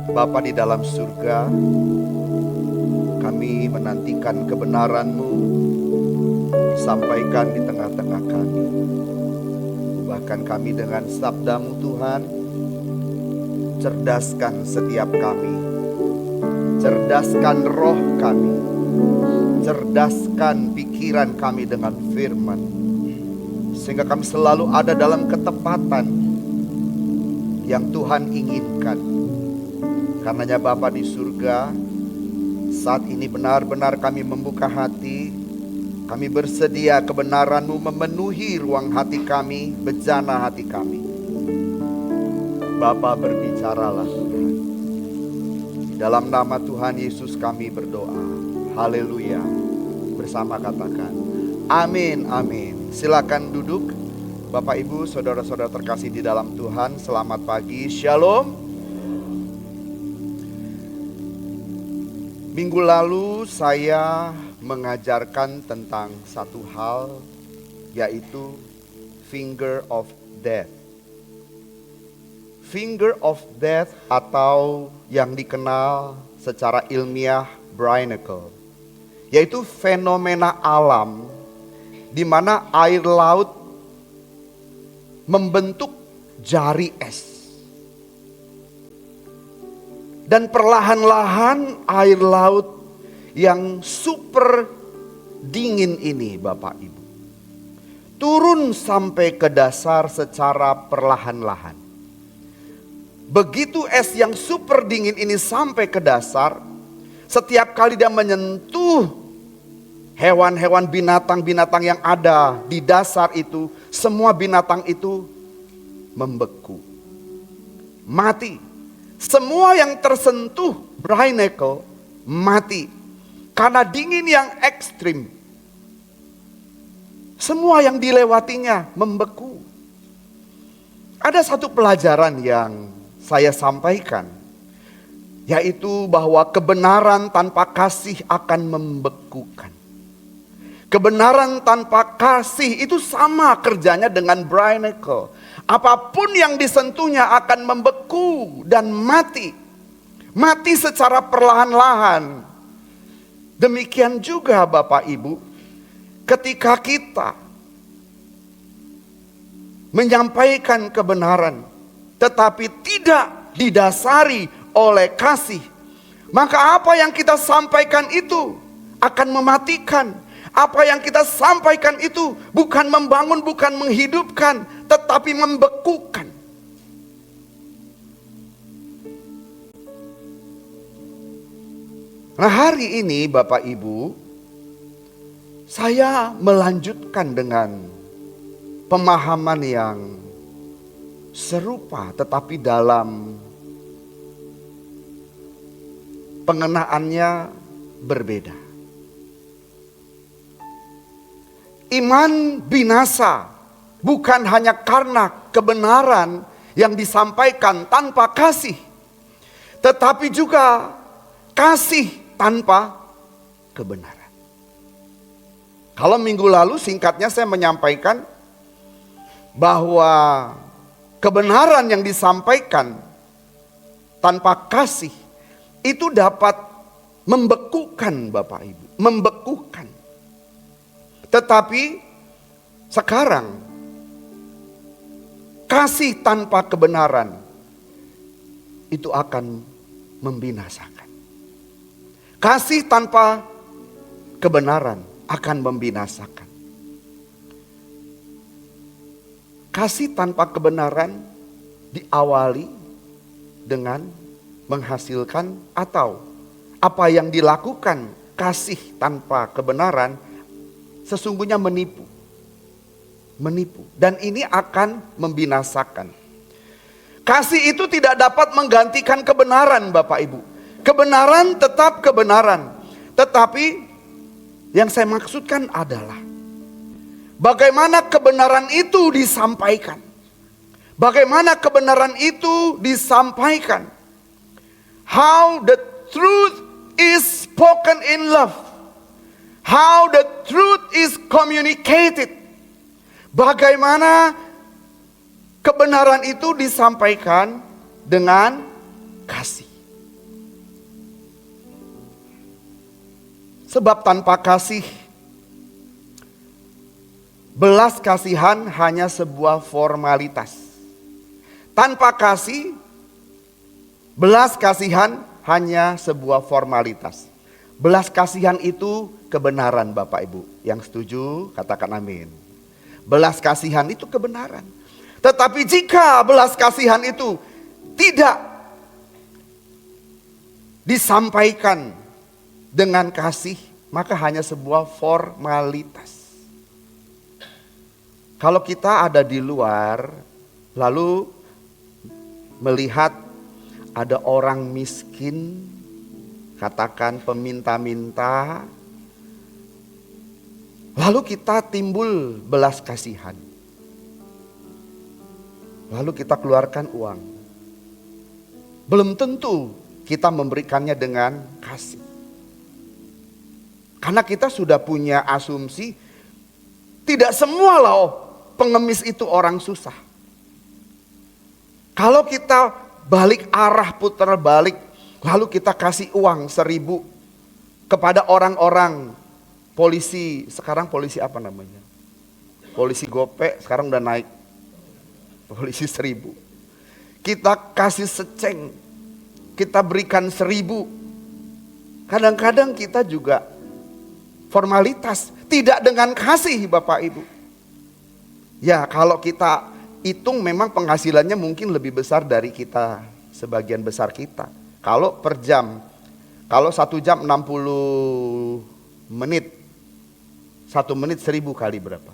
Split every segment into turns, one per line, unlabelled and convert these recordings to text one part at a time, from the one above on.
Bapa di dalam surga, kami menantikan kebenaran-Mu disampaikan di tengah-tengah kami. Bahkan kami dengan sabda-Mu Tuhan, cerdaskan setiap kami, cerdaskan roh kami, cerdaskan pikiran kami dengan firman, sehingga kami selalu ada dalam ketepatan yang Tuhan inginkan. Karenanya Bapa di surga, saat ini benar-benar kami membuka hati. Kami bersedia kebenaran-Mu memenuhi ruang hati kami, bejana hati kami. Bapa, berbicaralah Tuhan. Dalam nama Tuhan Yesus kami berdoa. Haleluya. Bersama katakan amin, amin. Silakan duduk. Bapak Ibu, saudara-saudara terkasih di dalam Tuhan, selamat pagi. Shalom. Minggu lalu saya mengajarkan tentang satu hal, yaitu finger of death. Finger of death atau yang dikenal secara ilmiah Barnacle, yaitu fenomena alam di mana air laut membentuk jari es. Dan perlahan-lahan air laut yang super dingin ini Bapak Ibu turun sampai ke dasar secara perlahan-lahan. Begitu es yang super dingin ini sampai ke dasar, setiap kali dia menyentuh hewan-hewan binatang-binatang yang ada di dasar itu, semua binatang itu membeku, mati. Semua yang tersentuh Barnacle mati karena dingin yang ekstrim. Semua yang dilewatinya membeku. Ada satu pelajaran yang saya sampaikan, yaitu bahwa kebenaran tanpa kasih akan membekukan. Kebenaran tanpa kasih itu sama kerjanya dengan Barnacle. Apapun yang disentuhnya akan membeku dan mati. Mati secara perlahan-lahan. Demikian juga Bapak Ibu, ketika kita menyampaikan kebenaran tetapi tidak didasari oleh kasih, maka apa yang kita sampaikan itu akan mematikan. Apa yang kita sampaikan itu bukan membangun, bukan menghidupkan, tetapi membekukan. Nah, hari ini Bapak Ibu, saya melanjutkan dengan pemahaman yang serupa, tetapi dalam pengenaannya berbeda. Iman binasa bukan hanya karena kebenaran yang disampaikan tanpa kasih, tetapi juga kasih tanpa kebenaran. Kalau minggu lalu singkatnya saya menyampaikan bahwa kebenaran yang disampaikan tanpa kasih itu dapat membekukan Bapak Ibu, membekukan. Tetapi sekarang kasih tanpa kebenaran itu akan membinasakan. Kasih tanpa kebenaran akan membinasakan. Kasih tanpa kebenaran diawali dengan menghasilkan, atau apa yang dilakukan kasih tanpa kebenaran sesungguhnya menipu. Dan ini akan membinasakan. Kasih itu tidak dapat menggantikan kebenaran Bapak Ibu. Kebenaran tetap kebenaran. Tetapi yang saya maksudkan adalah bagaimana kebenaran itu disampaikan. Bagaimana kebenaran itu disampaikan. How the truth is spoken in love. How the truth is communicated. Bagaimana kebenaran itu disampaikan dengan kasih. Sebab tanpa kasih, belas kasihan hanya sebuah formalitas. Tanpa kasih, belas kasihan hanya sebuah formalitas. Belas kasihan itu kebenaran, Bapak Ibu. Yang setuju katakan amin. Belas kasihan itu kebenaran. Tetapi jika belas kasihan itu tidak disampaikan dengan kasih, maka hanya sebuah formalitas. Kalau kita ada di luar, lalu melihat ada orang miskin, katakan peminta-minta, lalu kita timbul belas kasihan. Lalu kita keluarkan uang. Belum tentu kita memberikannya dengan kasih. Karena kita sudah punya asumsi, tidak semua loh pengemis itu orang susah. Kalau kita balik arah, putar balik, lalu kita kasih uang 1.000 kepada orang-orang polisi. Sekarang polisi apa namanya? Polisi gope, sekarang udah naik. Polisi 1.000. Kita kasih seceng, kita berikan 1.000. Kadang-kadang kita juga formalitas, tidak dengan kasih, Bapak Ibu. Ya, kalau kita hitung memang penghasilannya mungkin lebih besar dari kita, sebagian besar kita. Kalau per jam, kalau 1 jam 60 menit, 1 menit 1.000 kali berapa?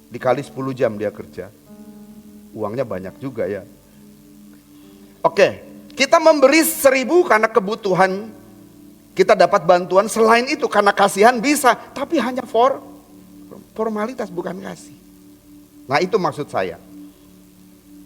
Dikali 10 jam dia kerja, uangnya banyak juga ya. Oke, kita memberi 1.000 karena kebutuhan, kita dapat bantuan. Selain itu karena kasihan bisa, tapi hanya formalitas, bukan kasih. Nah, itu maksud saya.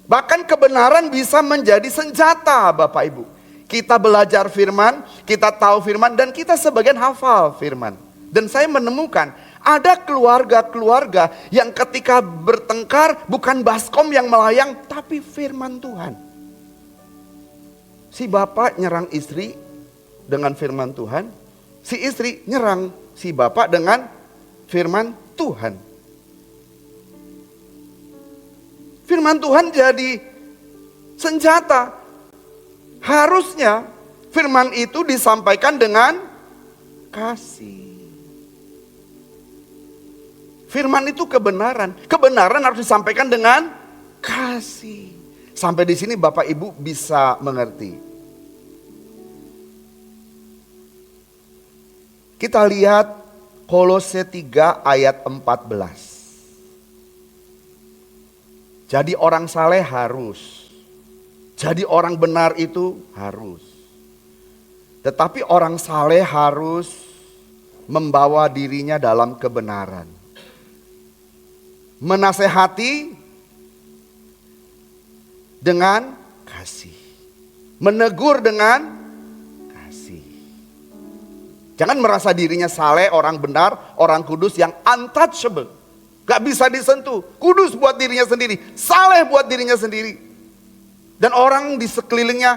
Bahkan kebenaran bisa menjadi senjata, Bapak Ibu. Kita belajar firman, kita tahu firman, dan kita sebagian hafal firman. Dan saya menemukan ada keluarga-keluarga yang ketika bertengkar bukan baskom yang melayang, tapi firman Tuhan. Si bapak nyerang istri dengan firman Tuhan, si istri nyerang si bapak dengan firman Tuhan. Firman Tuhan jadi senjata. Harusnya firman itu disampaikan dengan kasih. Firman itu kebenaran. Kebenaran harus disampaikan dengan kasih. Sampai di sini Bapak Ibu bisa mengerti. Kita lihat Kolose 3 ayat 14. Jadi orang saleh harus. Jadi orang benar itu harus. Tetapi orang saleh harus membawa dirinya dalam kebenaran. Menasehati dengan kasih. Menegur dengan kasih. Jangan merasa dirinya saleh, orang benar, orang kudus yang untouchable. Gak bisa disentuh. Kudus buat dirinya sendiri. Saleh buat dirinya sendiri. Dan orang di sekelilingnya,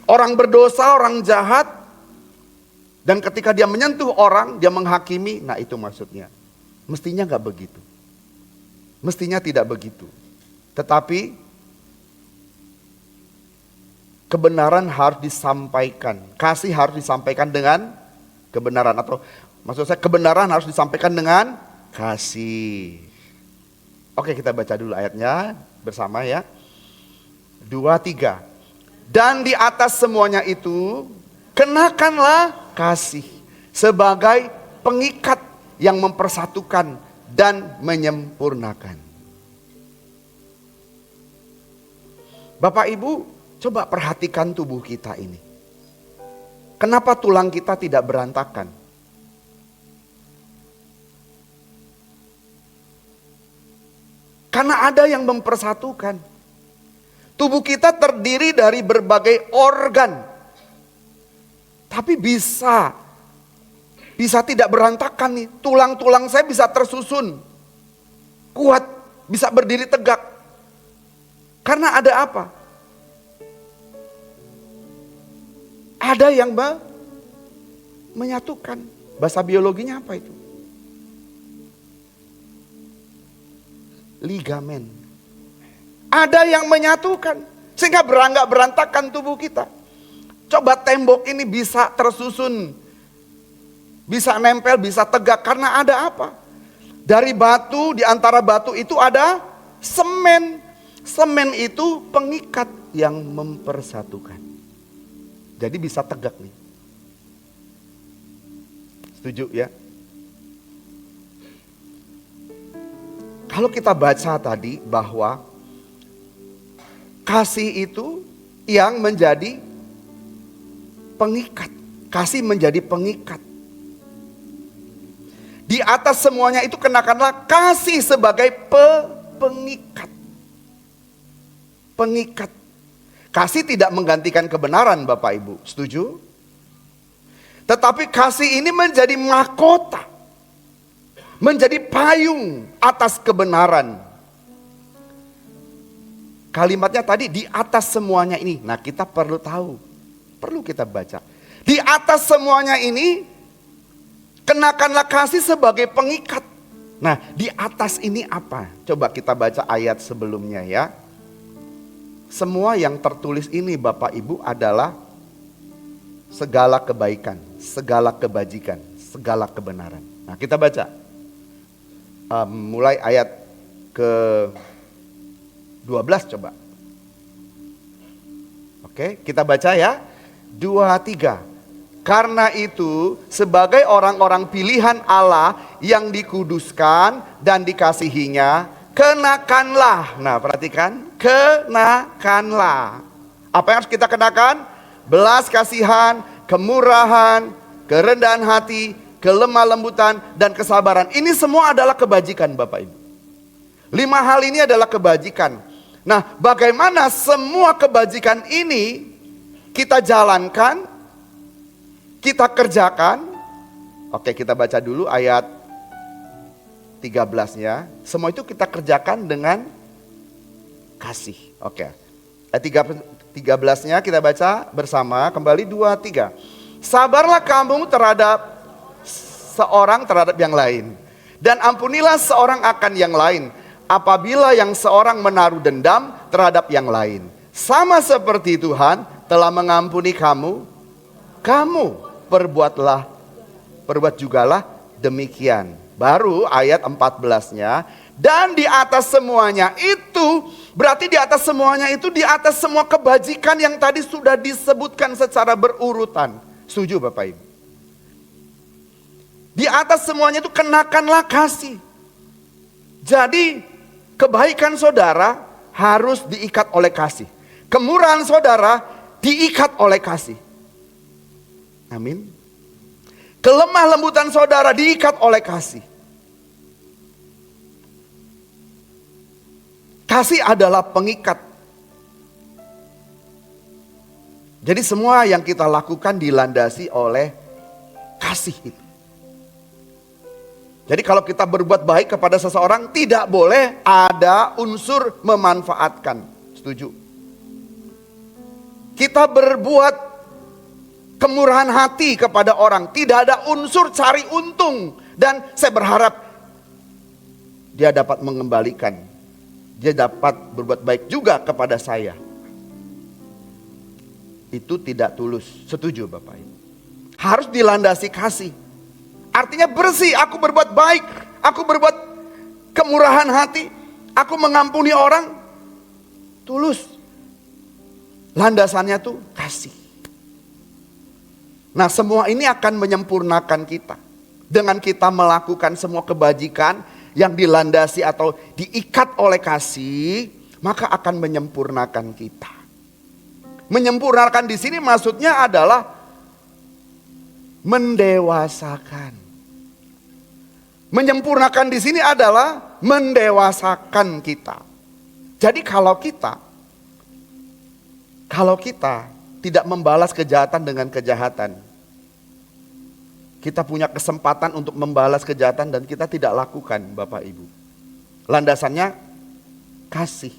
orang berdosa, orang jahat. Dan ketika dia menyentuh orang, dia menghakimi. Nah itu maksudnya. Mestinya gak begitu. Mestinya tidak begitu. Tetapi kebenaran harus disampaikan. Kasih harus disampaikan dengan kebenaran. Atau maksud saya kebenaran harus disampaikan dengan kasih. Oke, kita baca dulu ayatnya bersama ya. 2, 3. Dan di atas semuanya itu kenakanlah kasih sebagai pengikat yang mempersatukan dan menyempurnakan. Bapak Ibu, coba perhatikan tubuh kita ini. Kenapa tulang kita tidak berantakan? Karena ada yang mempersatukan. Tubuh kita terdiri dari berbagai organ. Tapi bisa tidak berantakan nih. Tulang-tulang saya bisa tersusun. Kuat, bisa berdiri tegak. Karena ada apa? Ada yang Menyatukan. Bahasa biologinya apa itu? Ligamen. Ada yang menyatukan. Sehingga nggak berantakan tubuh kita. Coba tembok ini bisa tersusun. Bisa nempel, bisa tegak. Karena ada apa? Dari batu, di antara batu itu ada semen. Semen itu pengikat yang mempersatukan. Jadi bisa tegak nih. Setuju ya? Kalau kita baca tadi bahwa kasih itu yang menjadi pengikat. Kasih menjadi pengikat. Di atas semuanya itu kenakanlah kasih sebagai pengikat. Pengikat. Kasih tidak menggantikan kebenaran Bapak Ibu. Setuju? Tetapi kasih ini menjadi mahkota. Menjadi payung atas kebenaran. Kalimatnya tadi di atas semuanya ini. Nah kita perlu tahu. Perlu kita baca. Di atas semuanya ini. Kenakanlah kasih sebagai pengikat. Nah di atas ini apa? Coba kita baca ayat sebelumnya ya. Semua yang tertulis ini Bapak Ibu adalah segala kebaikan, segala kebajikan, segala kebenaran. Nah kita baca. Mulai ayat ke 12 coba. Oke, kita baca ya. 2, 3. Karena itu sebagai orang-orang pilihan Allah yang dikuduskan dan dikasihinya, kenakanlah. Nah perhatikan, kenakanlah. Apa yang harus kita kenakan? Belas kasihan, kemurahan, kerendahan hati, kelemah lembutan, dan kesabaran. Ini semua adalah kebajikan Bapak Ibu. 5 hal ini adalah kebajikan. Nah bagaimana semua kebajikan ini kita jalankan, kita kerjakan. Oke kita baca dulu ayat 13-nya. Semua itu kita kerjakan dengan kasih. Oke. Ayat 13-nya kita baca bersama. Kembali 2, 3. Sabarlah kamu terhadap seorang terhadap yang lain. Dan ampunilah seorang akan yang lain. Apabila yang seorang menaruh dendam terhadap yang lain. Sama seperti Tuhan telah mengampuni kamu. Kamu perbuat jugalah demikian. Baru ayat 14-nya. Dan di atas semuanya itu, berarti di atas semuanya itu di atas semua kebajikan yang tadi sudah disebutkan secara berurutan. Setuju Bapak Ibu? Di atas semuanya itu kenakanlah kasih. Jadi kebaikan saudara harus diikat oleh kasih. Kemurahan saudara diikat oleh kasih. Amin. Kelemah lembutan saudara diikat oleh kasih. Kasih adalah pengikat. Jadi semua yang kita lakukan dilandasi oleh kasih itu. Jadi kalau kita berbuat baik kepada seseorang tidak boleh ada unsur memanfaatkan. Setuju? Kita berbuat kemurahan hati kepada orang, tidak ada unsur cari untung. Dan saya berharap dia dapat mengembalikan. Dia dapat berbuat baik juga kepada saya. Itu tidak tulus. Setuju Bapak Ibu? Harus dilandasi kasih. Artinya bersih, aku berbuat baik, aku berbuat kemurahan hati, aku mengampuni orang, tulus. Landasannya tuh kasih. Nah semua ini akan menyempurnakan kita. Dengan kita melakukan semua kebajikan yang dilandasi atau diikat oleh kasih, maka akan menyempurnakan kita. Menyempurnakan di sini maksudnya adalah mendewasakan. Menyempurnakan di sini adalah mendewasakan kita. Jadi kalau kita tidak membalas kejahatan dengan kejahatan, kita punya kesempatan untuk membalas kejahatan dan kita tidak lakukan Bapak Ibu. Landasannya kasih.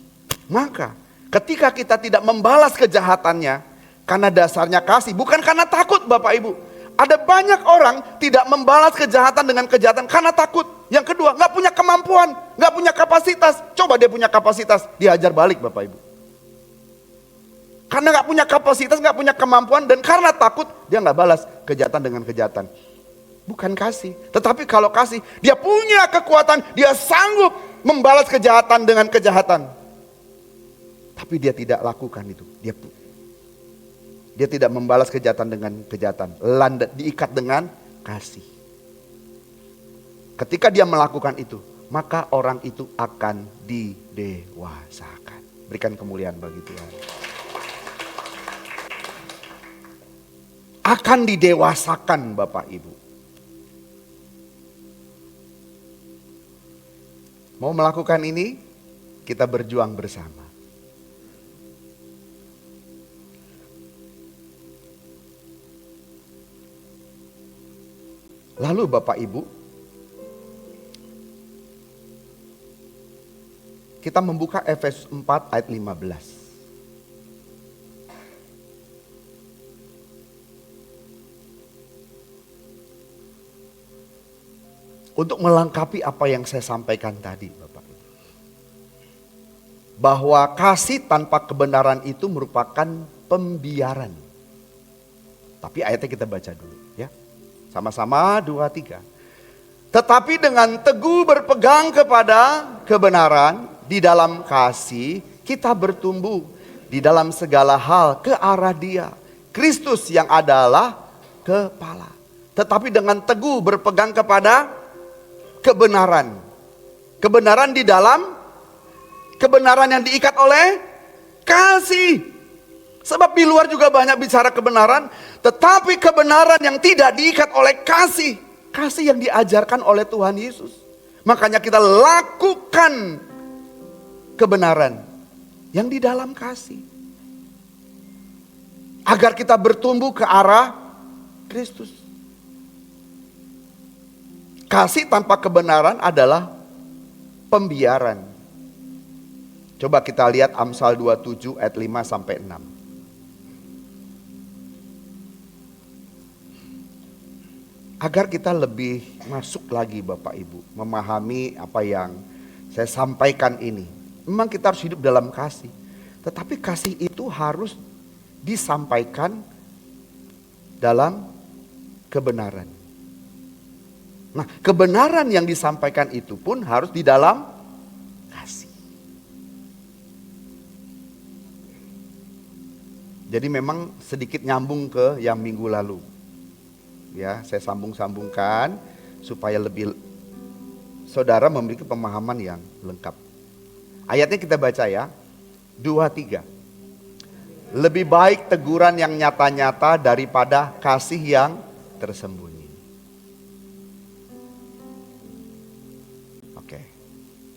Maka ketika kita tidak membalas kejahatannya karena dasarnya kasih, bukan karena takut Bapak Ibu. Ada banyak orang tidak membalas kejahatan dengan kejahatan karena takut. Yang kedua, nggak punya kemampuan, nggak punya kapasitas. Coba dia punya kapasitas, dihajar balik Bapak Ibu. Karena nggak punya kapasitas, nggak punya kemampuan, dan karena takut, dia nggak balas kejahatan dengan kejahatan. Bukan kasih, tetapi kalau kasih, dia punya kekuatan, dia sanggup membalas kejahatan dengan kejahatan. Tapi dia tidak lakukan itu, dia tidak membalas kejahatan dengan kejahatan. Diikat dengan kasih. Ketika dia melakukan itu, maka orang itu akan didewasakan. Berikan kemuliaan bagi Tuhan. Akan didewasakan Bapak Ibu. Mau melakukan ini, kita berjuang bersama. Lalu Bapak Ibu, kita membuka Efesus 4 ayat 15. Untuk melengkapi apa yang saya sampaikan tadi Bapak Ibu. Bahwa kasih tanpa kebenaran itu merupakan pembiaran. Tapi ayatnya kita baca dulu ya. Sama-sama 2, 3. Tetapi dengan teguh berpegang kepada kebenaran di dalam kasih, kita bertumbuh di dalam segala hal ke arah Dia, Kristus yang adalah kepala. Tetapi dengan teguh berpegang kepada kebenaran. Kebenaran di dalam kebenaran yang diikat oleh kasih. Sebab di luar juga banyak bicara kebenaran, tetapi kebenaran yang tidak diikat oleh kasih. Kasih yang diajarkan oleh Tuhan Yesus. Makanya kita lakukan kebenaran yang di dalam kasih. Agar kita bertumbuh ke arah Kristus. Kasih tanpa kebenaran adalah pembiaran. Coba kita lihat Amsal 27 ayat 5 sampai 6. Agar kita lebih masuk lagi Bapak Ibu, memahami apa yang saya sampaikan ini. Memang kita harus hidup dalam kasih. Tetapi kasih itu harus disampaikan dalam kebenaran. Nah, kebenaran yang disampaikan itu pun harus di dalam kasih. Jadi memang sedikit nyambung ke yang minggu lalu. Ya, saya sambung-sambungkan supaya lebih saudara memiliki pemahaman yang lengkap. Ayatnya kita baca ya. 2, 3. Lebih baik teguran yang nyata-nyata daripada kasih yang tersembunyi. Oke.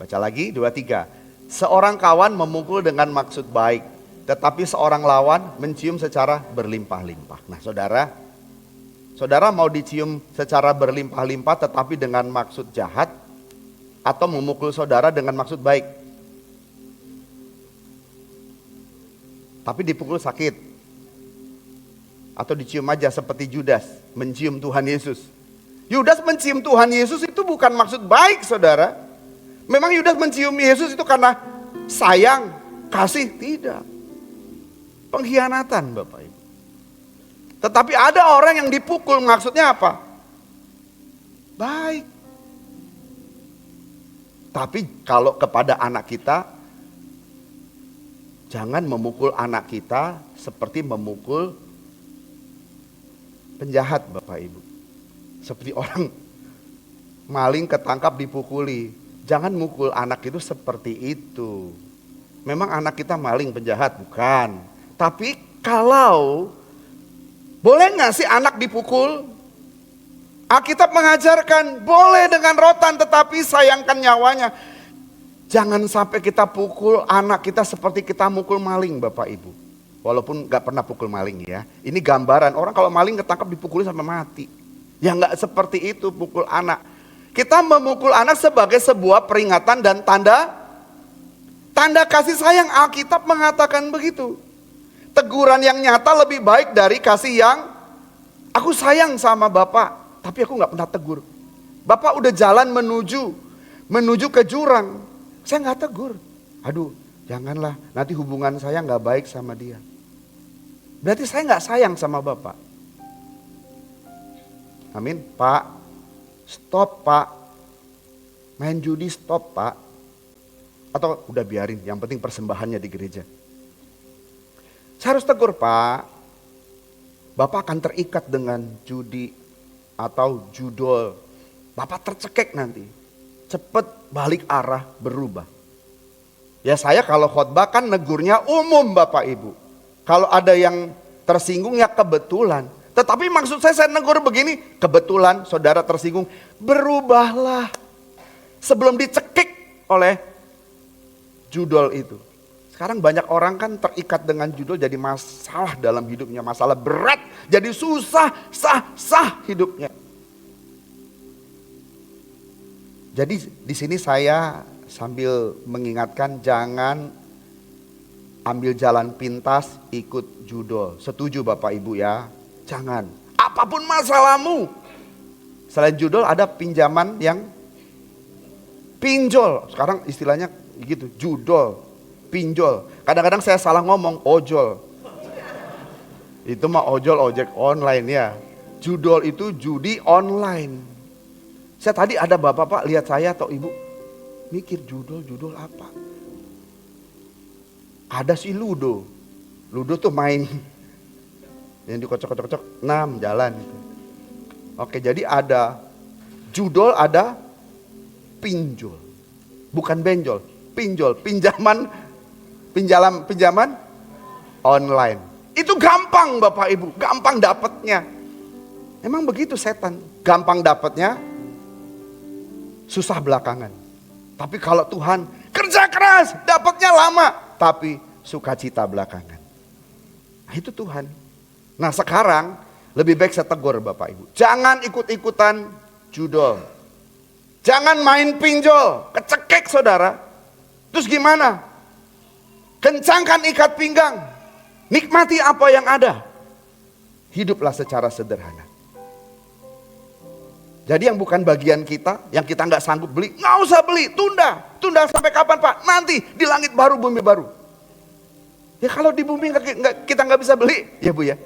Baca lagi 2, 3. Seorang kawan memukul dengan maksud baik, tetapi seorang lawan mencium secara berlimpah-limpah. Nah, Saudara mau dicium secara berlimpah-limpah tetapi dengan maksud jahat, atau memukul saudara dengan maksud baik? Tapi dipukul sakit. Atau dicium aja seperti Judas mencium Tuhan Yesus. Yudas mencium Tuhan Yesus itu bukan maksud baik saudara. Memang Yudas mencium Yesus itu karena sayang, kasih? Tidak. Pengkhianatan Bapak Ibu. Tetapi ada orang yang dipukul, maksudnya apa? Baik. Tapi kalau kepada anak kita, jangan memukul anak kita seperti memukul penjahat Bapak Ibu. Seperti orang maling ketangkap dipukuli. Jangan mukul anak itu seperti itu. Memang anak kita maling penjahat, bukan. Tapi kalau boleh gak sih anak dipukul? Alkitab mengajarkan boleh dengan rotan tetapi sayangkan nyawanya. Jangan sampai kita pukul anak kita seperti kita mukul maling Bapak Ibu. Walaupun gak pernah pukul maling ya. Ini gambaran orang kalau maling ketangkap dipukulin sampai mati. Ya gak seperti itu pukul anak. Kita memukul anak sebagai sebuah peringatan dan tanda kasih sayang. Alkitab mengatakan begitu. Teguran yang nyata lebih baik dari kasih yang Aku sayang sama Bapak, tapi aku gak pernah tegur. Bapak udah jalan menuju ke jurang, saya gak tegur. Aduh, janganlah, nanti hubungan saya gak baik sama dia. Berarti saya gak sayang sama Bapak. Amin. Pak, stop Pak. Main judi stop Pak. Atau udah biarin, yang penting persembahannya di gereja. Saya harus tegur, Pak. Bapak akan terikat dengan judi atau judol. Bapak tercekek nanti. Cepet balik arah, berubah. Ya saya kalau khotbah kan negurnya umum Bapak Ibu. Kalau ada yang tersinggung ya kebetulan. Tetapi maksud saya negur begini, kebetulan saudara tersinggung, berubahlah. Sebelum dicekik oleh judol itu. Sekarang banyak orang kan terikat dengan judul jadi masalah dalam hidupnya, masalah berat, jadi susah sah hidupnya. Jadi di sini saya sambil mengingatkan jangan ambil jalan pintas ikut judul. Setuju Bapak Ibu ya? Jangan. Apapun masalahmu. Selain judul ada pinjaman yang pinjol. Sekarang istilahnya gitu, judol. Pinjol, kadang-kadang saya salah ngomong, ojol. Itu mah ojol ojek online ya. Judol itu judi online. Saya tadi ada bapak-bapak lihat saya atau ibu, mikir judol apa? Ada si Ludo. Ludo tuh main yang dikocok-kocok, 6 jalan. Oke, jadi ada judol, ada pinjol. Bukan benjol, pinjol, pinjaman online. Itu gampang Bapak Ibu, gampang dapatnya. Emang begitu setan, gampang dapatnya, susah belakangan. Tapi kalau Tuhan kerja keras, dapatnya lama, tapi sukacita belakangan. Nah, itu Tuhan. Nah sekarang lebih baik saya tegur Bapak Ibu, jangan ikut-ikutan judol. Jangan main pinjol, kecekek saudara. Terus gimana? Kencangkan ikat pinggang. Nikmati apa yang ada. Hiduplah secara sederhana. Jadi yang bukan bagian kita, yang kita nggak sanggup beli, nggak usah beli, tunda. Tunda sampai kapan Pak? Nanti di langit baru, bumi baru. Ya kalau di bumi kita nggak bisa beli, ya Bu ya.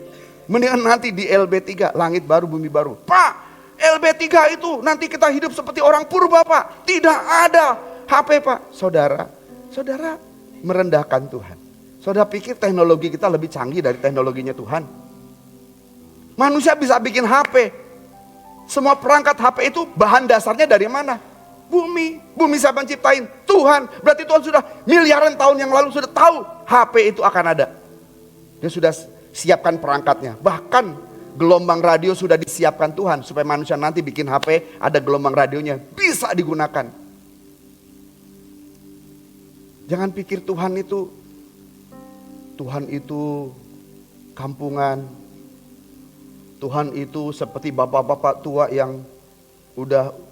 Mendingan nanti di LB3, langit baru, bumi baru. Pak, LB3 itu nanti kita hidup seperti orang purba Pak. Tidak ada HP Pak. Saudara merendahkan Tuhan. Saudara pikir teknologi kita lebih canggih dari teknologinya Tuhan? Manusia bisa bikin HP. Semua perangkat HP itu bahan dasarnya dari mana? Bumi. Bumi siapa yang ciptain? Tuhan. Berarti Tuhan sudah miliaran tahun yang lalu sudah tahu HP itu akan ada. Dia sudah siapkan perangkatnya. Bahkan gelombang radio sudah disiapkan Tuhan supaya manusia nanti bikin HP ada gelombang radionya, bisa digunakan. Jangan pikir Tuhan itu kampungan. Tuhan itu seperti bapak-bapak tua yang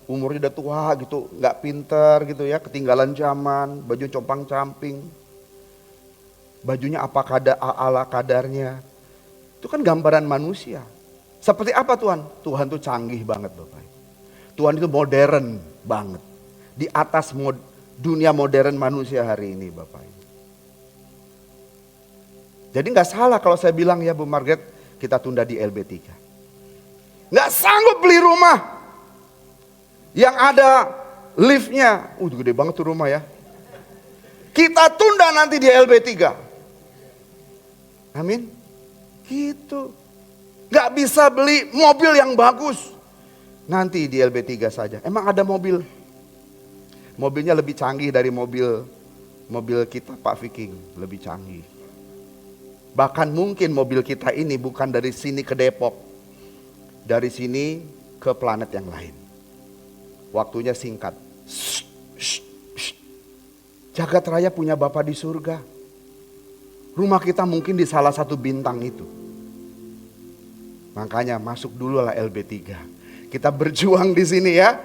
umurnya udah tua gitu, nggak pinter gitu ya, ketinggalan zaman, baju compang-camping, bajunya ala kadarnya. Itu kan gambaran manusia. Seperti apa Tuhan? Tuhan itu canggih banget Bapak. Tuhan itu modern banget. Di atas dunia modern manusia hari ini Bapak. Jadi gak salah kalau saya bilang ya Bu Margaret, kita tunda di LB3. Gak sanggup beli rumah yang ada liftnya. Gede banget tuh rumah ya. Kita tunda nanti di LB3. Amin. Gitu. Gak bisa beli mobil yang bagus. Nanti di LB3 saja. Emang ada mobilnya lebih canggih dari mobil kita Pak Viking, lebih canggih. Bahkan mungkin mobil kita ini bukan dari sini ke Depok, dari sini ke planet yang lain. Waktunya singkat. Jagat Raya punya Bapa di surga. Rumah kita mungkin di salah satu bintang itu. Makanya masuk dulu lah LB3. Kita berjuang di sini ya.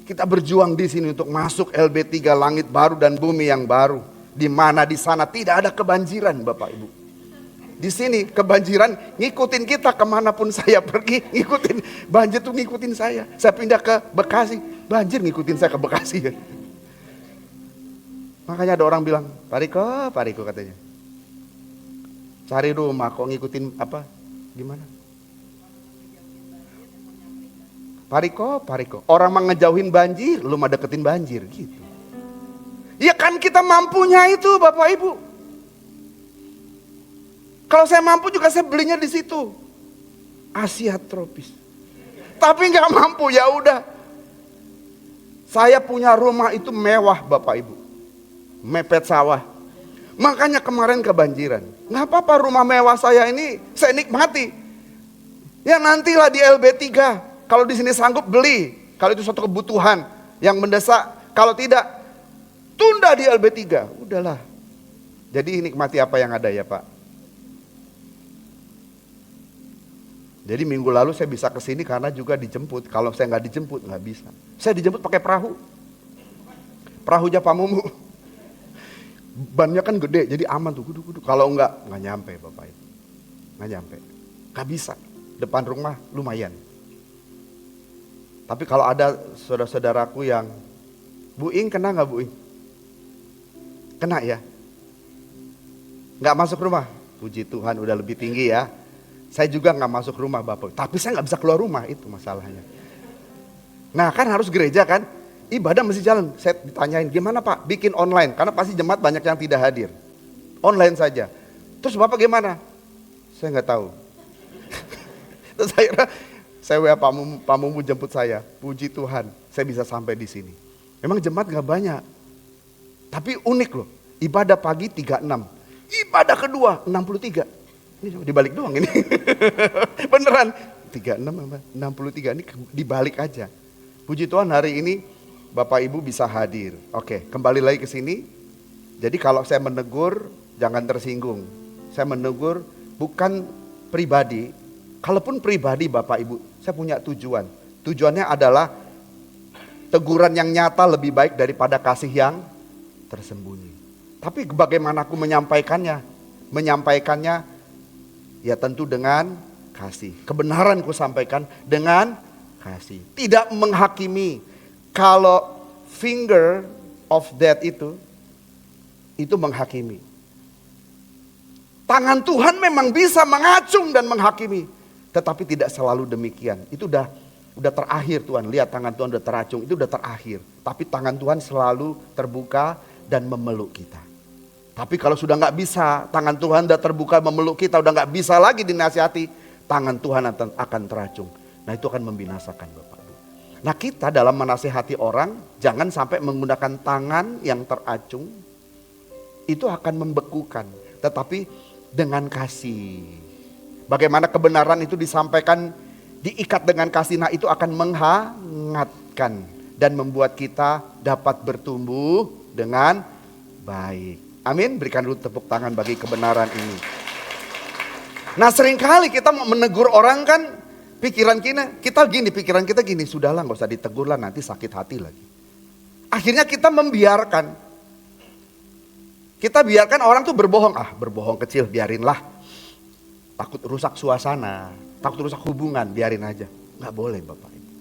Kita berjuang di sini untuk masuk LB3, langit baru dan bumi yang baru. Di mana di sana tidak ada kebanjiran Bapak Ibu. di sini kebanjiran ngikutin kita kemanapun saya pergi, ngikutin banjir tuh ngikutin saya. Saya pindah ke Bekasi, banjir ngikutin saya ke Bekasi. Makanya ada orang bilang, Pak Riko katanya, cari rumah kok ngikutin apa, gimana? Pak Riko, orang mah ngejauhin banjir, lu mah deketin banjir gitu. Ya kan kita mampunya itu Bapak Ibu. Kalau saya mampu juga saya belinya di situ. Asia tropis. Tapi nggak mampu ya udah. Saya punya rumah itu mewah Bapak Ibu. Mepet sawah. Makanya kemarin kebanjiran. Nggak apa-apa rumah mewah saya ini saya nikmati. Ya nantilah di LB3. Kalau di sini sanggup beli. Kalau itu suatu kebutuhan yang mendesak. Kalau tidak tunda di LB3. Udahlah. Jadi nikmati apa yang ada ya Pak. Jadi minggu lalu saya bisa ke sini karena juga dijemput. Kalau saya nggak dijemput nggak bisa. Saya dijemput pakai perahu. Perahunya Pak Mumu. Bannya kan gede jadi aman tuh. Kudu. Kalau nggak nyampe Bapak Ibu. Nggak nyampe. Nggak bisa. Depan rumah lumayan. Tapi kalau ada saudara-saudaraku yang Bu Ing kena nggak Bu Ing? Kena ya. Nggak masuk rumah. Puji Tuhan udah lebih tinggi ya. Saya juga nggak masuk rumah Bapak, tapi saya nggak bisa keluar rumah, itu masalahnya. Nah kan harus gereja kan, ibadah mesti jalan. Saya ditanyain gimana Pak, bikin online, karena pasti jemaat banyak yang tidak hadir. Online saja. Terus Bapak gimana? Saya nggak tahu. Terus saya WA Pak Mumu jemput saya, puji Tuhan, saya bisa sampai di sini. Memang jemaat nggak banyak, tapi unik loh. Ibadah pagi 36, ibadah kedua 63. Ini dibalik doang ini. Beneran 36 apa 63 ini dibalik aja. Puji Tuhan hari ini Bapak Ibu bisa hadir. Oke, kembali lagi ke sini. Jadi kalau saya menegur jangan tersinggung. Saya menegur bukan pribadi. Kalaupun pribadi Bapak Ibu, saya punya tujuan. Tujuannya adalah teguran yang nyata lebih baik daripada kasih yang tersembunyi. Tapi bagaimana aku menyampaikannya? Menyampaikannya ya tentu dengan kasih. Kebenaran ku sampaikan dengan kasih. Tidak menghakimi. Kalau finger of death itu menghakimi. Tangan Tuhan memang bisa mengacung dan menghakimi. Tetapi tidak selalu demikian. Itu udah terakhir Tuhan. Lihat tangan Tuhan udah teracung. Itu udah terakhir. Tapi tangan Tuhan selalu terbuka dan memeluk kita. Tapi kalau sudah nggak bisa, tangan Tuhan udah terbuka memeluk kita, udah nggak bisa lagi dinasihati, tangan Tuhan akan teracung. Nah itu akan membinasakan Bapak Ibu. Nah kita dalam menasihati orang, jangan sampai menggunakan tangan yang teracung, itu akan membekukan. Tetapi dengan kasih. Bagaimana kebenaran itu disampaikan, diikat dengan kasih, nah itu akan menghangatkan. Dan membuat kita dapat bertumbuh dengan baik. Amin, berikan dulu tepuk tangan bagi kebenaran ini. Nah seringkali kita mau menegur orang kan, pikiran kita gini, sudahlah gak usah ditegur lah nanti sakit hati lagi. Akhirnya kita membiarkan. Kita biarkan orang tuh berbohong, berbohong kecil biarinlah. Takut rusak suasana, takut rusak hubungan, biarin aja. Gak boleh Bapak Ibu.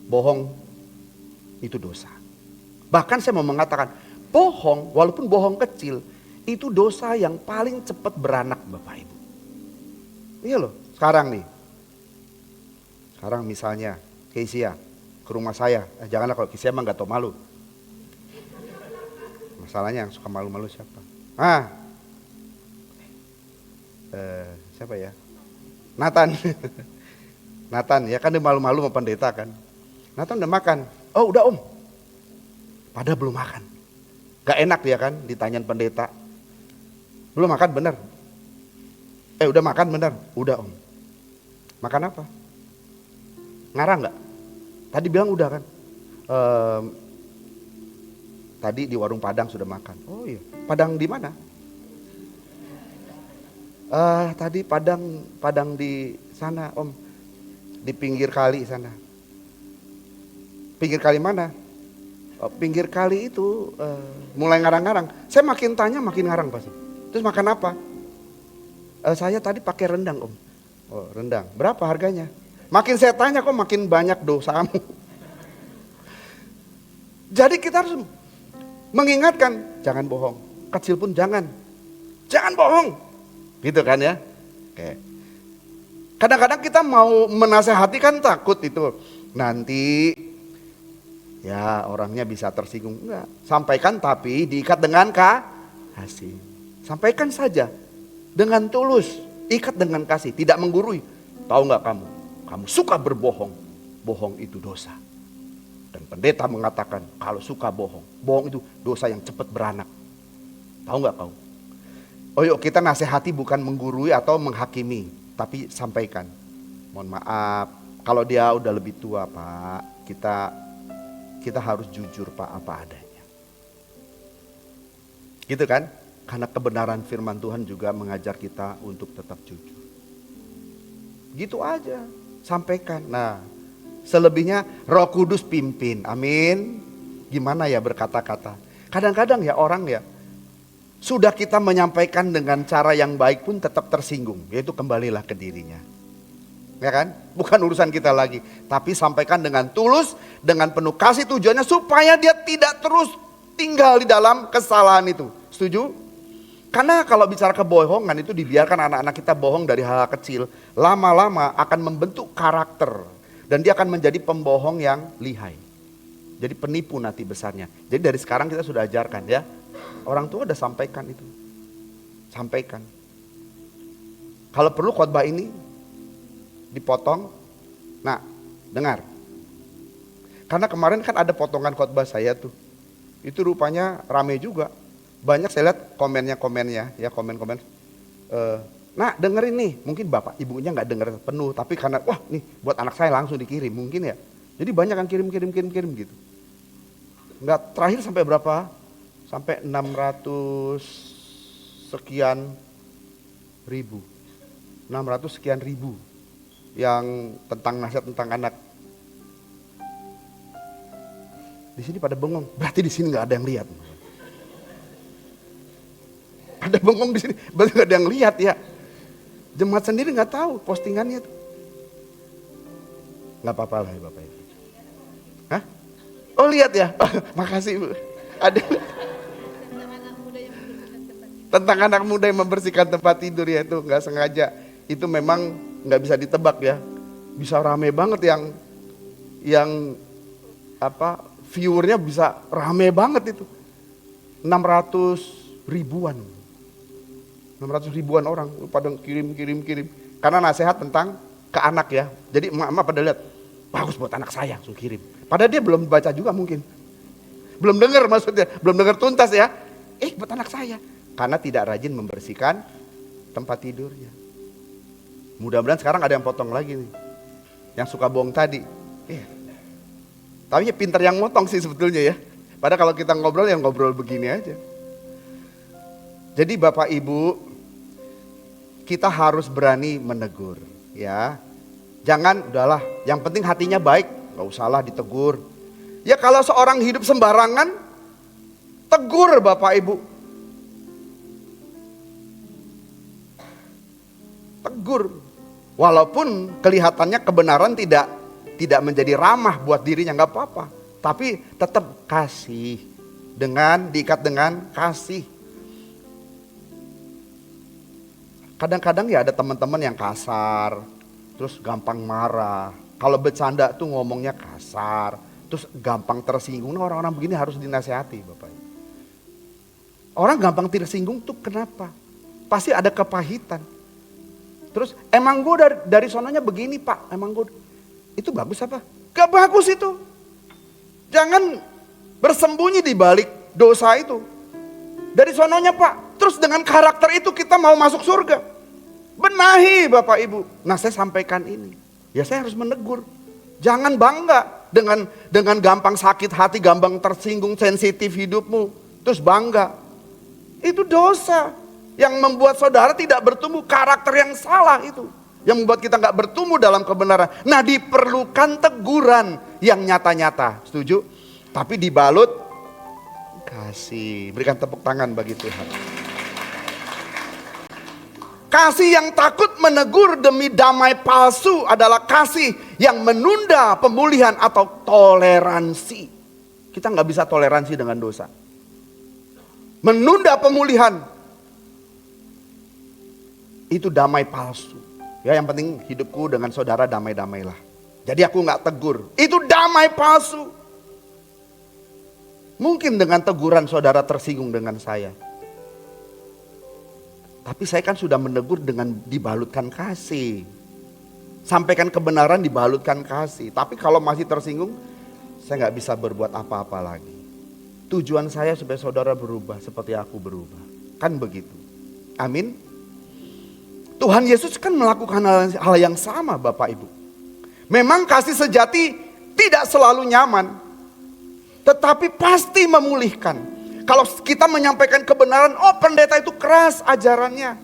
Bohong itu dosa. Bahkan saya mau mengatakan, bohong, walaupun bohong kecil, itu dosa yang paling cepat beranak Bapak Ibu. Iya loh, sekarang nih. Sekarang misalnya, Kesia ke rumah saya. Janganlah kalau Kesia emang gak tau malu. Masalahnya yang suka malu-malu siapa? Siapa ya? Nathan. Nathan, ya kan dia malu-malu sama pendeta kan. Nathan udah makan. Oh udah Om. Padahal belum makan. Gak enak dia kan ditanyain pendeta. Belum makan bener? Udah makan bener? Udah Om. Makan apa? Ngarang gak? Tadi bilang udah kan? Tadi di warung Padang sudah makan. Oh iya, Padang di mana? Tadi Padang di sana Om. Di pinggir kali sana. Pinggir kali mana? Pinggir kali itu mulai ngarang-ngarang. Saya makin tanya makin ngarang pasti. Terus makan apa? Saya tadi pakai rendang om. Oh rendang, berapa harganya? Makin saya tanya kok makin banyak dosamu. Jadi kita harus mengingatkan, jangan bohong. Kecil pun jangan bohong. Gitu kan ya. Oke. Kadang-kadang kita mau menasehati kan takut itu. Nanti ya orangnya bisa tersinggung. Enggak. Sampaikan tapi diikat dengan kasih. Sampaikan saja dengan tulus. Ikat dengan kasih, tidak menggurui. Tahu nggak kamu? Kamu suka berbohong. Bohong itu dosa. Dan pendeta mengatakan kalau suka bohong. Bohong itu dosa yang cepat beranak. Tahu nggak kau? Oh yuk kita nasihati bukan menggurui atau menghakimi. Tapi sampaikan. Mohon maaf. Kalau dia udah lebih tua Pak. Kita harus jujur Pak apa adanya. Gitu kan? Karena kebenaran firman Tuhan juga mengajar kita untuk tetap jujur. Gitu aja. Sampaikan. Nah. Selebihnya Roh Kudus pimpin. Amin. Gimana ya berkata-kata. Kadang-kadang ya orang ya. Sudah kita menyampaikan dengan cara yang baik pun tetap tersinggung. Yaitu kembalilah ke dirinya. Ya kan? Bukan urusan kita lagi. Tapi sampaikan dengan tulus. Dengan penuh kasih tujuannya. Supaya dia tidak terus tinggal di dalam kesalahan itu. Setuju? Karena kalau bicara kebohongan itu dibiarkan anak-anak kita bohong dari hal-hal kecil. Lama-lama akan membentuk karakter. Dan dia akan menjadi pembohong yang lihai. Jadi penipu nanti besarnya. Jadi dari sekarang kita sudah ajarkan ya. Orang tua udah sampaikan itu. Sampaikan. Kalau perlu khotbah ini dipotong. Nah, dengar. Karena kemarin kan ada potongan khotbah saya tuh. Itu rupanya rame juga. Banyak saya lihat komennya ya, komen-komen. Nah dengerin nih, mungkin bapak ibunya nggak denger penuh, tapi karena wah nih buat anak saya langsung dikirim mungkin ya. Jadi banyak yang kirim gitu. Nggak terakhir sampai berapa? Sampai 600 sekian ribu. 600 sekian ribu yang tentang nasihat tentang anak. Di sini pada bengong, berarti di sini nggak ada yang lihat. Pada bengong di sini, berarti nggak ada yang lihat ya. Jemaat sendiri nggak tahu postingannya tuh. Nggak apa-apa lah ya Bapak Ibu. Hah? Oh lihat ya, makasih Bu. Ada tentang anak muda yang membersihkan tempat tidur ya itu nggak sengaja. Itu memang nggak bisa ditebak ya. Bisa rame banget yang viewernya bisa rame banget itu. 600 ribuan. 600 ribuan orang pada kirim. Karena nasihat tentang ke anak ya. Jadi emak-emak pada lihat, bagus buat anak saya, langsung kirim. Padahal dia belum baca juga mungkin. Belum dengar maksudnya, belum dengar tuntas ya. Buat anak saya. Karena tidak rajin membersihkan tempat tidurnya. Mudah-mudahan sekarang ada yang potong lagi nih. Yang suka bohong tadi. Tapi ya pintar yang motong sih sebetulnya ya. Padahal kalau kita ngobrol yang ngobrol begini aja. Jadi Bapak Ibu, kita harus berani menegur ya. Jangan udahlah, yang penting hatinya baik, gak usahlah ditegur. Ya kalau seorang hidup sembarangan, tegur Bapak Ibu. Tegur. Walaupun kelihatannya kebenaran tidak menjadi ramah buat dirinya, gak apa-apa. Tapi tetap kasih, diikat dengan kasih. Kadang-kadang ya ada teman-teman yang kasar, terus gampang marah. Kalau bercanda tuh ngomongnya kasar, terus gampang tersinggung. Nah, orang-orang begini harus dinasehati Bapak. Orang gampang tersinggung tuh kenapa? Pasti ada kepahitan. Terus emang gue dari sononya begini Pak, emang gue itu bagus apa? Gak bagus itu. Jangan bersembunyi di balik dosa itu. Dari sononya Pak, terus dengan karakter itu kita mau masuk surga. Benahi Bapak Ibu. Nah saya sampaikan ini. Ya saya harus menegur. Jangan bangga dengan gampang sakit hati, gampang tersinggung, sensitif hidupmu. Terus bangga. Itu dosa. Yang membuat saudara tidak bertumbuh, karakter yang salah itu. Yang membuat kita gak bertumbuh dalam kebenaran. Nah diperlukan teguran yang nyata-nyata. Setuju? Tapi dibalut kasih. Berikan tepuk tangan bagi Tuhan. Kasih yang takut menegur demi damai palsu adalah kasih yang menunda pemulihan atau toleransi. Kita nggak bisa toleransi dengan dosa. Menunda pemulihan itu damai palsu. Ya, yang penting hidupku dengan saudara damai-damailah. Jadi aku nggak tegur. Itu damai palsu. Mungkin dengan teguran saudara tersinggung dengan saya. Tapi saya kan sudah menegur dengan dibalutkan kasih. Sampaikan kebenaran dibalutkan kasih. Tapi kalau masih tersinggung, saya nggak bisa berbuat apa-apa lagi. Tujuan saya supaya saudara berubah seperti aku berubah. Kan begitu. Amin. Tuhan Yesus kan melakukan hal yang sama Bapak Ibu. Memang kasih sejati tidak selalu nyaman. Tetapi pasti memulihkan. Kalau kita menyampaikan kebenaran, oh pendeta itu keras ajarannya.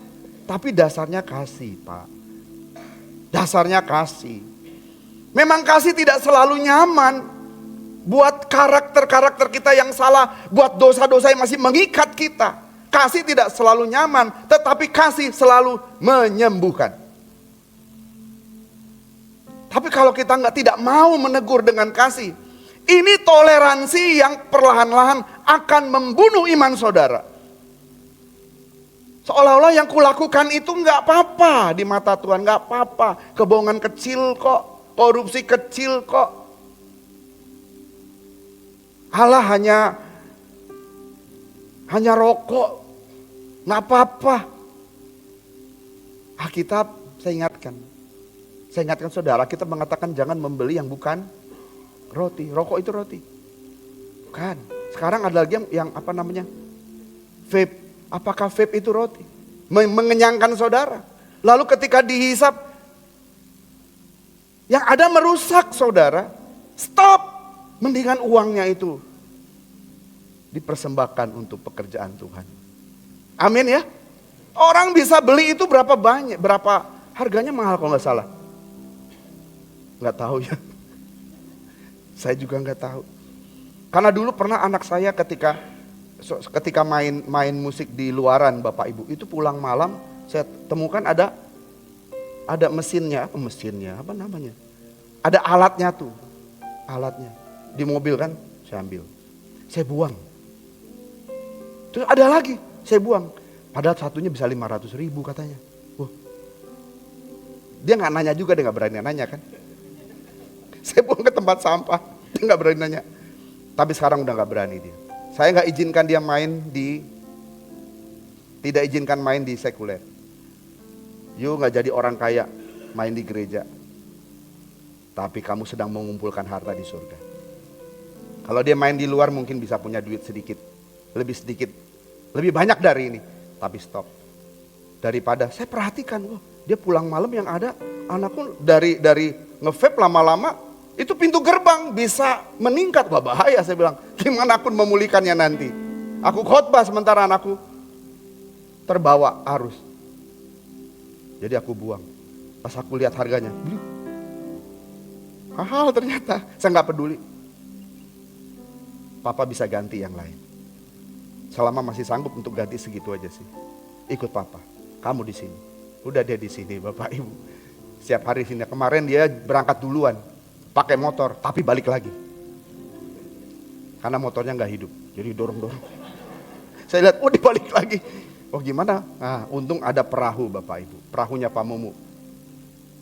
Tapi dasarnya kasih Pak. Dasarnya kasih. Memang kasih tidak selalu nyaman. Buat karakter-karakter kita yang salah. Buat dosa-dosa yang masih mengikat kita. Kasih tidak selalu nyaman. Tetapi kasih selalu menyembuhkan. Tapi kalau kita tidak mau menegur dengan kasih. Ini toleransi yang perlahan-lahan akan membunuh iman saudara. Seolah-olah yang kulakukan itu nggak apa-apa di mata Tuhan, nggak apa-apa. Kebohongan kecil kok, korupsi kecil kok. Allah hanya rokok, nggak apa-apa. Alkitab saya ingatkan saudara, kita mengatakan jangan membeli yang bukan roti. Rokok itu roti. Bukan. Sekarang ada lagi yang apa namanya? Vape. Apakah vape itu roti? Mengenyangkan saudara. Lalu ketika dihisap, yang ada merusak saudara. Stop. Mendingan uangnya itu dipersembahkan untuk pekerjaan Tuhan. Amin ya. Orang bisa beli itu berapa banyak, berapa harganya mahal kalau nggak salah. Nggak tahu ya. Saya juga nggak tahu. Karena dulu pernah anak saya ketika main musik di luaran Bapak Ibu, itu pulang malam saya temukan ada mesinnya apa namanya? Ada alatnya tuh. Alatnya di mobil kan, saya ambil. Saya buang. Terus ada lagi, saya buang. Padahal satunya bisa 500.000 katanya. Dia nggak nanya juga, dia nggak berani nanya kan. Saya buang ke tempat sampah, dia nggak berani nanya. Tapi sekarang udah nggak berani dia. Saya nggak izinkan dia tidak izinkan main di sekuler. You nggak jadi orang kaya, main di gereja. Tapi kamu sedang mengumpulkan harta di surga. Kalau dia main di luar mungkin bisa punya duit sedikit, lebih banyak dari ini. Tapi stop. Daripada saya perhatikan, dia pulang malam yang ada anakku dari nge-vape lama-lama. Itu pintu gerbang bisa meningkat. Wah bahaya, saya bilang. Gimana aku memulihkannya nanti? Aku khotbah sementara anakku terbawa arus. Jadi aku buang. Pas aku lihat harganya, mahal ternyata. Saya nggak peduli. Papa bisa ganti yang lain. Selama masih sanggup untuk ganti segitu aja sih. Ikut papa. Kamu di sini. Udah dia di sini, Bapak Ibu. Setiap hari sini. Kemarin dia berangkat duluan. Pakai motor, tapi balik lagi. Karena motornya nggak hidup, jadi dorong-dorong. Saya lihat, dia balik lagi. Oh gimana? Nah, untung ada perahu Bapak Ibu, perahunya Pak Mumu.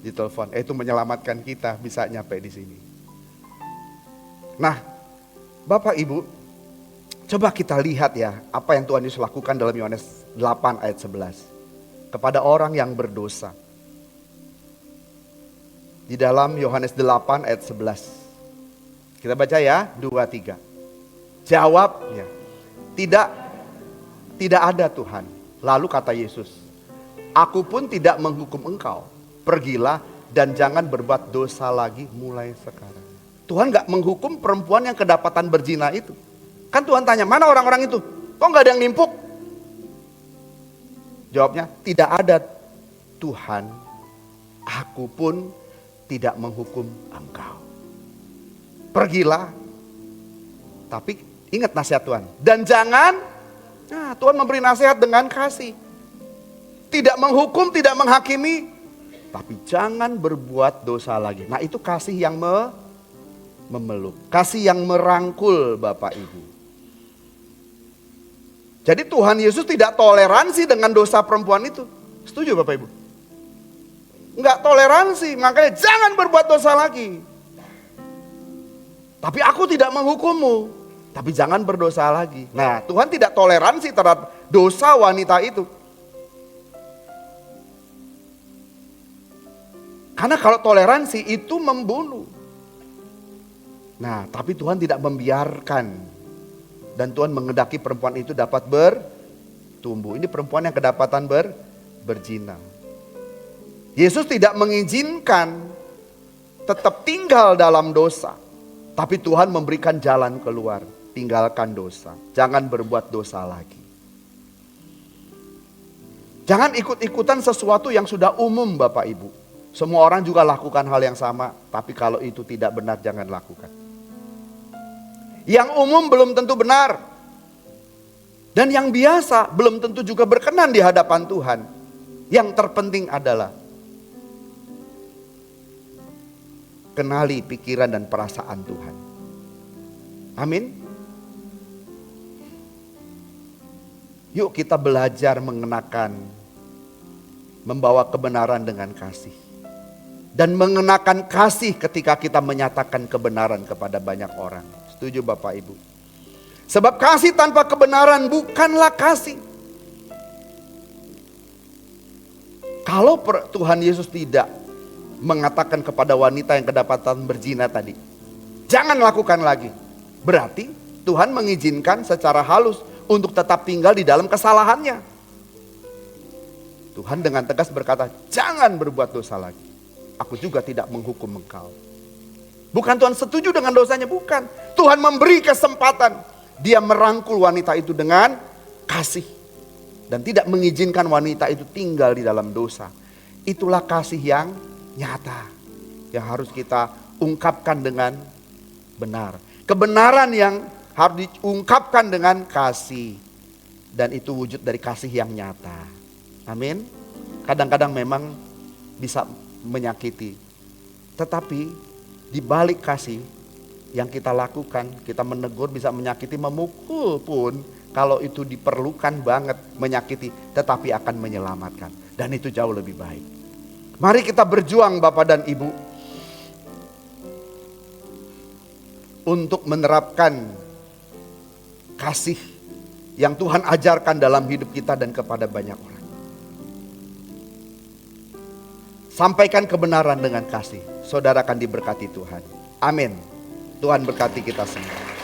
Ditelepon, itu menyelamatkan kita bisa nyampe di sini. Nah, Bapak Ibu, coba kita lihat ya, apa yang Tuhan Yesus lakukan dalam Yohanes 8 ayat 11. Kepada orang yang berdosa. Di dalam Yohanes 8 ayat 11. Kita baca ya, 2, 3. Jawabnya, tidak ada Tuhan. Lalu kata Yesus, aku pun tidak menghukum engkau. Pergilah dan jangan berbuat dosa lagi mulai sekarang. Tuhan gak menghukum perempuan yang kedapatan berzina itu. Kan Tuhan tanya, mana orang-orang itu? Kok gak ada yang nimpuk? Jawabnya, tidak ada Tuhan. Aku pun tidak menghukum engkau. Pergilah. Tapi ingat nasihat Tuhan. Dan jangan, Tuhan memberi nasihat dengan kasih. tidak menghukum, tidak menghakimi, tapi jangan berbuat dosa lagi. Nah, itu kasih yang memeluk, kasih yang merangkul Bapak Ibu. Jadi Tuhan Yesus tidak toleransi dengan dosa perempuan itu. Setuju Bapak Ibu? Enggak toleransi, makanya jangan berbuat dosa lagi. Tapi aku tidak menghukummu, tapi jangan berdosa lagi. Nah, Tuhan tidak toleransi terhadap dosa wanita itu. Karena kalau toleransi itu membunuh. Nah, tapi Tuhan tidak membiarkan. Dan Tuhan mengendaki perempuan itu dapat bertumbuh. Ini perempuan yang kedapatan berzina. Yesus tidak mengizinkan tetap tinggal dalam dosa. Tapi Tuhan memberikan jalan keluar. Tinggalkan dosa. Jangan berbuat dosa lagi. Jangan ikut-ikutan sesuatu yang sudah umum Bapak Ibu. Semua orang juga lakukan hal yang sama, tapi kalau itu tidak benar jangan lakukan. Yang umum belum tentu benar. Dan yang biasa belum tentu juga berkenan di hadapan Tuhan. Yang terpenting adalah kenali pikiran dan perasaan Tuhan. Amin. Yuk kita belajar mengenakan, membawa kebenaran dengan kasih. Dan mengenakan kasih ketika kita menyatakan kebenaran kepada banyak orang. Setuju Bapak Ibu? Sebab kasih tanpa kebenaran bukanlah kasih. Kalau Tuhan Yesus tidak mengatakan kepada wanita yang kedapatan berzina tadi, jangan lakukan lagi. Berarti Tuhan mengizinkan secara halus untuk tetap tinggal di dalam kesalahannya. Tuhan dengan tegas berkata, jangan berbuat dosa lagi. Aku juga tidak menghukum engkau. Bukan Tuhan setuju dengan dosanya, bukan. Tuhan memberi kesempatan. Dia merangkul wanita itu dengan kasih. Dan tidak mengizinkan wanita itu tinggal di dalam dosa. Itulah kasih yang nyata. Yang harus kita ungkapkan dengan benar. Kebenaran yang harus diungkapkan dengan kasih. Dan itu wujud dari kasih yang nyata. Amin. Kadang-kadang memang bisa menyakiti. Tetapi di balik kasih yang kita lakukan, kita menegur bisa menyakiti, memukul pun kalau itu diperlukan banget menyakiti, tetapi akan menyelamatkan. Dan itu jauh lebih baik. Mari kita berjuang Bapak dan Ibu untuk menerapkan kasih yang Tuhan ajarkan dalam hidup kita dan kepada banyak orang. Sampaikan kebenaran dengan kasih. Saudara akan diberkati Tuhan. Amin. Tuhan berkati kita semua.